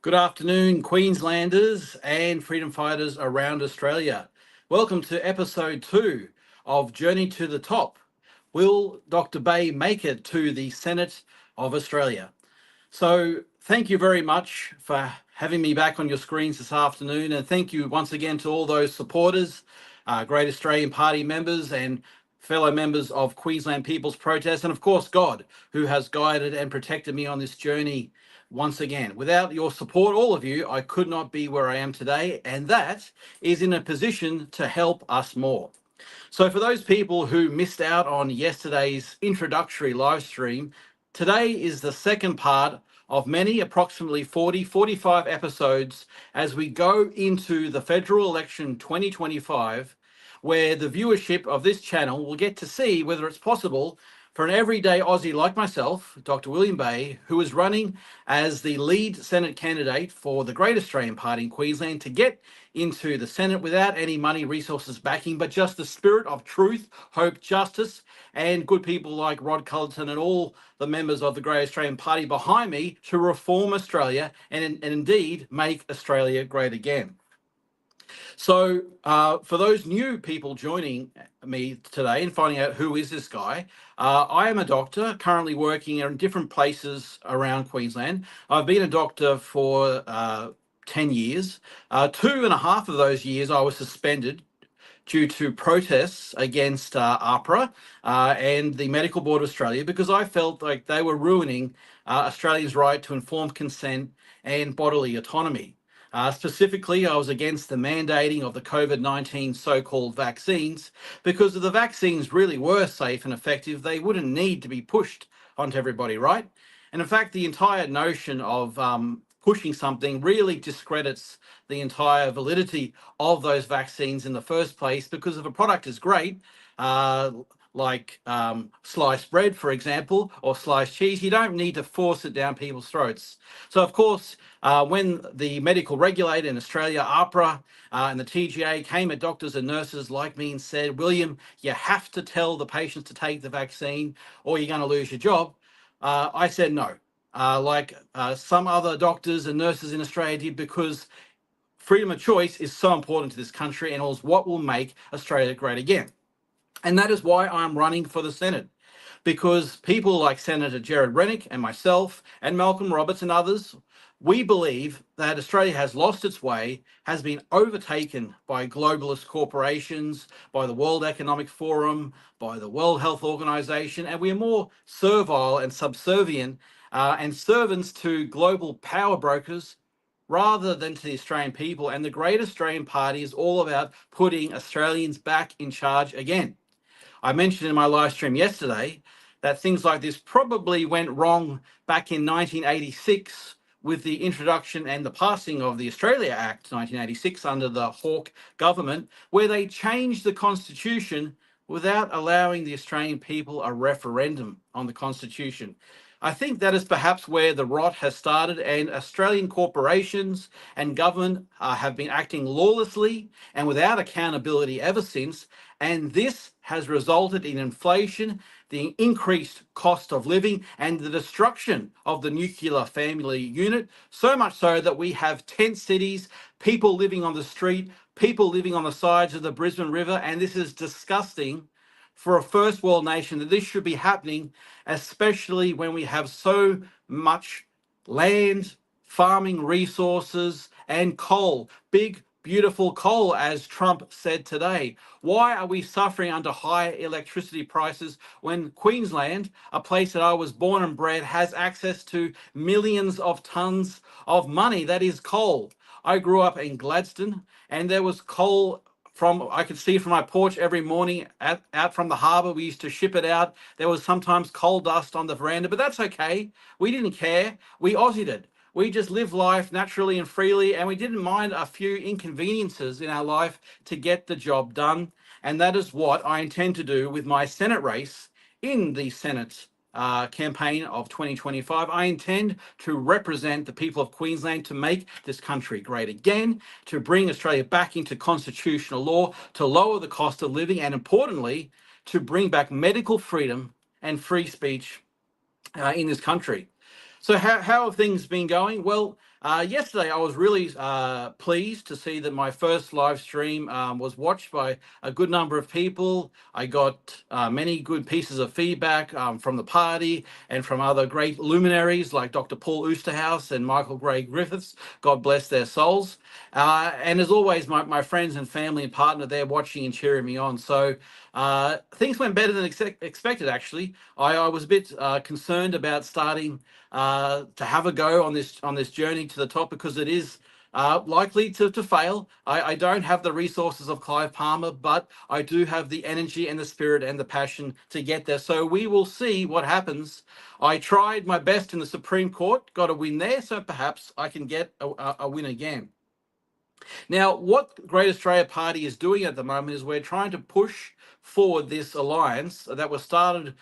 Good afternoon, Queenslanders and freedom fighters around Australia. Welcome to episode 2 of Journey to the Top. Will Dr. Bay make it to the Senate of Australia? So, thank you very much for having me back on your screens this afternoon, and thank you once again to all those supporters, Great Australian Party members, and fellow members of Queensland People's Protest, and of course, God, who has guided and protected me on this journey once again. Without your support, all of you, I could not be where I am today, and that is in a position to help us more. So, for those people who missed out on yesterday's introductory live stream, today is the second part of many, approximately 45 episodes as we go into the federal election 2025, where the viewership of this channel will get to see whether it's possible for an everyday Aussie like myself, Dr. William Bay, who is running as the lead Senate candidate for the Great Australian Party in Queensland, to get into the Senate without any money, resources backing, but just the spirit of truth, hope, justice, and good people like Rod Cullerton and all the members of the Great Australian Party behind me to reform Australia and indeed make Australia great again. So, for those new people joining me today and finding out who is this guy, I am a doctor currently working in different places around Queensland. I've been a doctor for 10 years. 2.5 of those years I was suspended due to protests against AHPRA and the Medical Board of Australia, because I felt like they were ruining Australians' right to informed consent and bodily autonomy. Specifically, I was against the mandating of the COVID-19 so-called vaccines, because if the vaccines really were safe and effective, they wouldn't need to be pushed onto everybody, right? And in fact, the entire notion of pushing something really discredits the entire validity of those vaccines in the first place, because if a product is great, like sliced bread, for example, or sliced cheese, you don't need to force it down people's throats. So, of course, when the medical regulator in Australia, AHPRA, and the TGA came at doctors and nurses like me and said, William, you have to tell the patients to take the vaccine or you're going to lose your job, I said no. Like some other doctors and nurses in Australia did, because freedom of choice is so important to this country and is what will make Australia great again. And that is why I'm running for the Senate, because people like Senator Gerard Rennick and myself and Malcolm Roberts and others, we believe that Australia has lost its way, has been overtaken by globalist corporations, by the World Economic Forum, by the World Health Organization, and we are more servile and subservient and servants to global power brokers rather than to the Australian people. And the Great Australian Party is all about putting Australians back in charge again. I mentioned in my live stream yesterday that things like this probably went wrong back in 1986 with the introduction and the passing of the Australia Act 1986 under the Hawke government, where they changed the constitution without allowing the Australian people a referendum on the constitution. I think that is perhaps where the rot has started, and Australian corporations and government have been acting lawlessly and without accountability ever since. And this has resulted in inflation, the increased cost of living, and the destruction of the nuclear family unit. So much so that we have tent cities, people living on the street, people living on the sides of the Brisbane River. And this is disgusting for a first world nation that this should be happening, especially when we have so much land, farming resources, and coal. Big, beautiful coal, as Trump said today. Why are we suffering under high electricity prices when Queensland, a place that I was born and bred, has access to millions of tons of money that is coal? I grew up in Gladstone, and there was coal I could see from my porch every morning out from the harbour. We used to ship it out. There was sometimes coal dust on the veranda, but that's okay. We didn't care. We Aussied it. We just lived life naturally and freely, and we didn't mind a few inconveniences in our life to get the job done. And that is what I intend to do with my Senate race in the Senate campaign of 2025. I intend to represent the people of Queensland to make this country great again, to bring Australia back into constitutional law, to lower the cost of living, and importantly, to bring back medical freedom and free speech in this country. So how have things been going? Well, Yesterday, I was really pleased to see that my first live stream was watched by a good number of people. I got many good pieces of feedback from the party and from other great luminaries like Dr. Paul Oosterhouse and Michael Gray Griffiths. God bless their souls. And as always, my friends and family and partner there watching and cheering me on. So things went better than expected, actually. I was a bit concerned about starting to have a go on this journey to the top, because it is likely to fail. I don't have the resources of Clive Palmer, but I do have the energy and the spirit and the passion to get there. So we will see what happens. I tried my best in the Supreme Court, got a win there, so perhaps I can get a win again. Now, what Great Australia Party is doing at the moment is we're trying to push forward this alliance that was started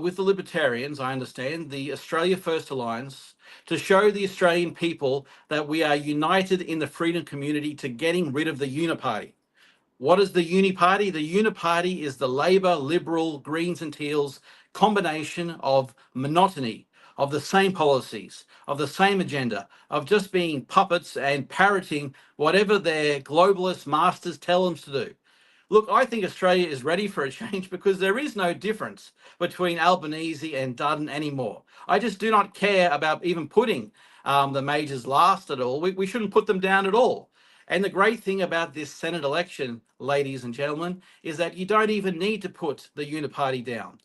with the Libertarians, I understand, the Australia First Alliance, to show the Australian people that we are united in the freedom community to getting rid of the Uniparty. What is the Uniparty? The Uniparty is the Labor, Liberal, Greens and Teals combination of monotony, of the same policies, of the same agenda, of just being puppets and parroting whatever their globalist masters tell them to do. Look, I think Australia is ready for a change because there is no difference between Albanese and Dutton anymore. I just do not care about even putting the majors last at all. We shouldn't put them down at all. And the great thing about this Senate election, ladies and gentlemen, is that you don't even need to put the Uniparty down.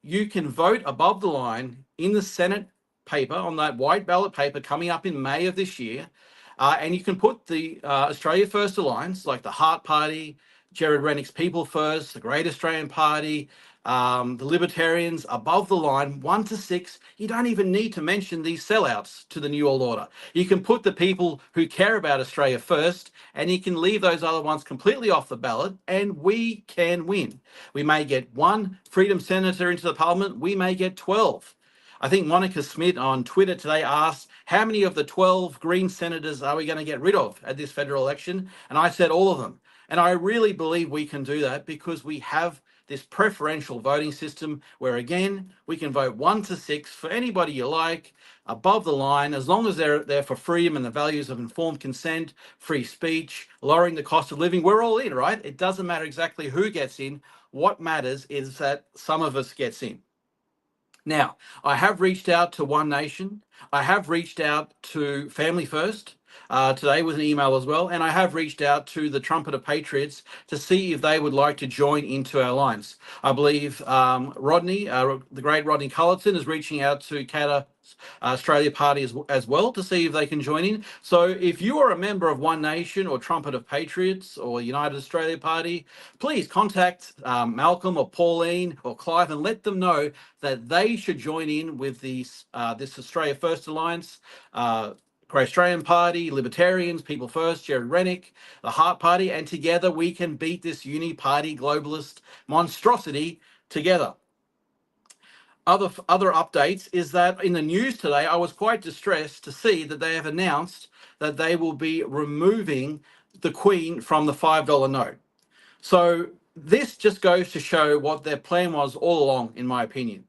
You can vote above the line in the Senate paper, on that white ballot paper coming up in May of this year, and you can put the Australia First Alliance, like the Heart Party, Gerard Rennick's People First, the Great Australian Party, the Libertarians, above the line, 1 to 6. You don't even need to mention these sellouts to the New World Order. You can put the people who care about Australia first, and you can leave those other ones completely off the ballot, and we can win. We may get one Freedom Senator into the Parliament, we may get 12. I think Monica Smith on Twitter today asked, how many of the 12 Green senators are we going to get rid of at this federal election? And I said all of them. And I really believe we can do that because we have this preferential voting system where, again, we can vote 1 to 6 for anybody you like, above the line, as long as they're there for freedom and the values of informed consent, free speech, lowering the cost of living. We're all in, right? It doesn't matter exactly who gets in. What matters is that some of us gets in. Now, I have reached out to One Nation. I have reached out to Family First today with an email as well. And I have reached out to the Trumpeter Patriots to see if they would like to join into our alliance. I believe Rodney, the great Rodney Cullerton, is reaching out to Katter Australia Party as well to see if they can join in. So if you are a member of One Nation or Trumpeter Patriots or United Australia Party, please contact Malcolm or Pauline or Clive and let them know that they should join in with this Australia First Alliance, Great Australian Party, Libertarians, People First, Gerard Rennick, the Heart Party, and together we can beat this uni-party globalist monstrosity together. Other updates is that in the news today, I was quite distressed to see that they have announced that they will be removing the Queen from the $5 note. So this just goes to show what their plan was all along, in my opinion.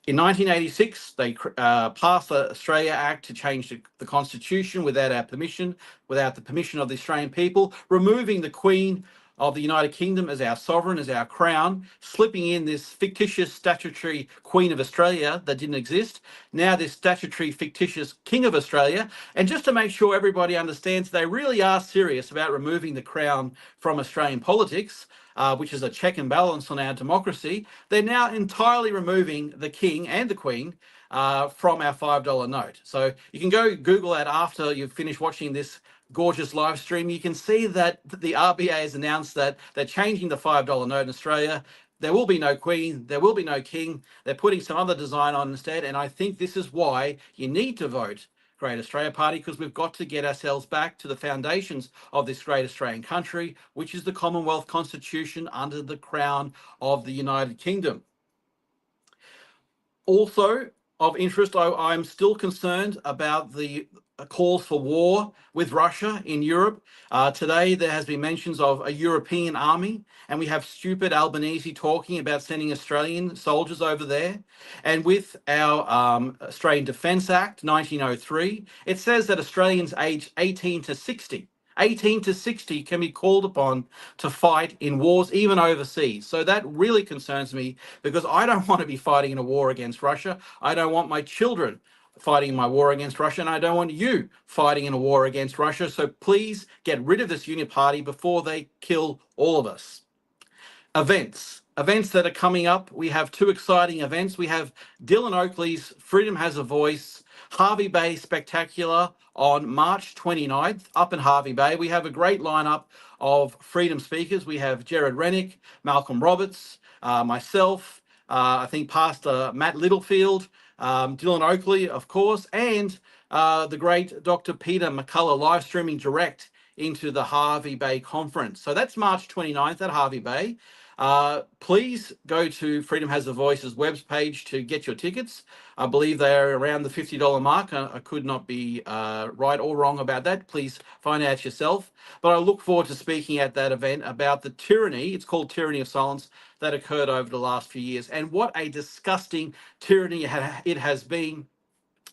In 1986, they passed the Australia Act to change the Constitution without our permission, without the permission of the Australian people, removing the Queen of the United Kingdom as our sovereign, as our crown, slipping in this fictitious statutory Queen of Australia that didn't exist, now this statutory fictitious King of Australia. And just to make sure everybody understands, they really are serious about removing the crown from Australian politics, which is a check and balance on our democracy. They're now entirely removing the King and the Queen from our $5 note. So you can go Google that after you've finished watching this gorgeous live stream. You can see that the RBA has announced that they're changing the $5 note in Australia. There will be no Queen, there will be no King. They're putting some other design on instead. And I think this is why you need to vote Great Australia Party, because we've got to get ourselves back to the foundations of this great Australian country, which is the Commonwealth Constitution under the Crown of the United Kingdom. Also of interest, I'm still concerned about the calls for war with Russia in Europe. Today, there has been mentions of a European army, and we have stupid Albanese talking about sending Australian soldiers over there. And with our Australian Defence Act 1903, it says that Australians aged 18 to 60 can be called upon to fight in wars, even overseas. So that really concerns me, because I don't want to be fighting in a war against Russia. I don't want my children fighting in my war against Russia, and I don't want you fighting in a war against Russia. So please get rid of this uniparty before they kill all of us. Events that are coming up. We have two exciting events. We have Dylan Oakley's Freedom Has a Voice Hervey Bay Spectacular on March 29th up in Hervey Bay. We have a great lineup of freedom speakers. We have Jared Rennick, Malcolm Roberts, myself, I think Pastor Matt Littlefield, Dylan Oakley, of course, and the great Dr. Peter McCullough live streaming direct into the Hervey Bay Conference. So that's March 29th at Hervey Bay. Please go to Freedom Has a Voice's webpage to get your tickets. I believe they are around the $50 mark. I could not be right or wrong about that. Please find out yourself. But I look forward to speaking at that event about the tyranny, it's called Tyranny of Silence, that occurred over the last few years. And what a disgusting tyranny it has been,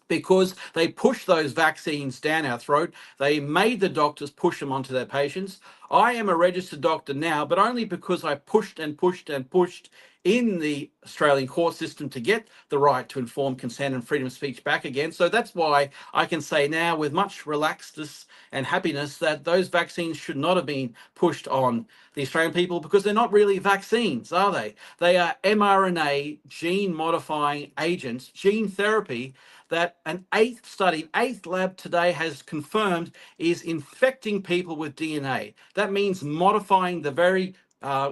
because they pushed those vaccines down our throat. They made the doctors push them onto their patients. I am a registered doctor now, but only because I pushed and pushed and pushed in the Australian court system to get the right to informed consent and freedom of speech back again. So that's why I can say now with much relaxedness and happiness that those vaccines should not have been pushed on the Australian people, because they're not really vaccines, are they? They are mRNA gene modifying agents, gene therapy, that an eighth lab today has confirmed is infecting people with DNA. That means modifying the very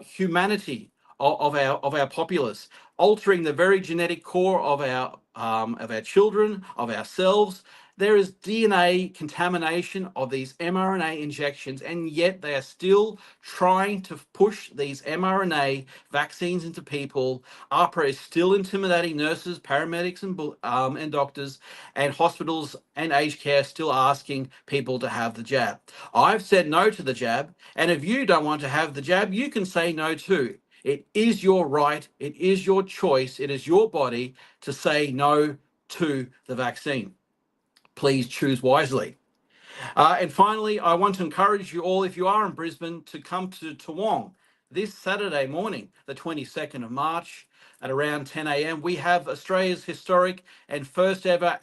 humanity of our populace, altering the very genetic core of our children, of ourselves. There is DNA contamination of these mRNA injections, and yet they are still trying to push these mRNA vaccines into people. AHPRA is still intimidating nurses, paramedics, and doctors, and hospitals and aged care still asking people to have the jab. I've said no to the jab, and if you don't want to have the jab, you can say no too. It is your right, it is your choice, it is your body to say no to the vaccine. Please choose wisely. And finally, I want to encourage you all, if you are in Brisbane, to come to Toowong this Saturday morning, the 22nd of March at around 10 a.m. We have Australia's historic and first ever,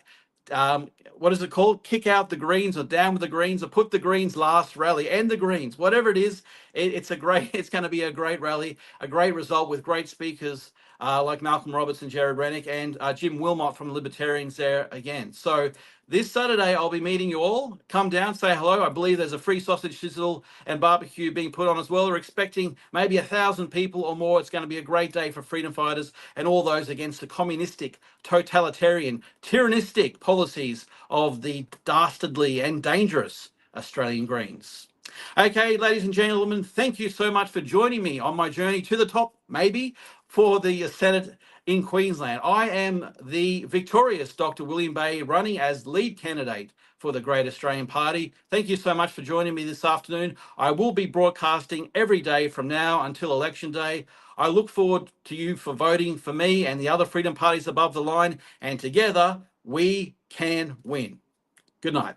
what is it called? Kick out the Greens, or down with the Greens, or put the Greens last rally, and the Greens, whatever it is. It's going to be a great rally, a great result with great speakers like Malcolm Roberts and Jared Rennick, and Jim Wilmot from Libertarians there again. So this Saturday, I'll be meeting you all. Come down, say hello. I believe there's a free sausage sizzle and barbecue being put on as well. We're expecting maybe 1,000 people or more. It's going to be a great day for freedom fighters and all those against the communistic, totalitarian, tyrannistic policies of the dastardly and dangerous Australian Greens. Okay, ladies and gentlemen, thank you so much for joining me on my journey to the top, maybe, for the Senate in Queensland. I am the victorious Dr. William Bay, running as lead candidate for the Great Australian Party. Thank you so much for joining me this afternoon. I will be broadcasting every day from now until Election Day. I look forward to you for voting for me and the other freedom parties above the line, and together we can win. Good night.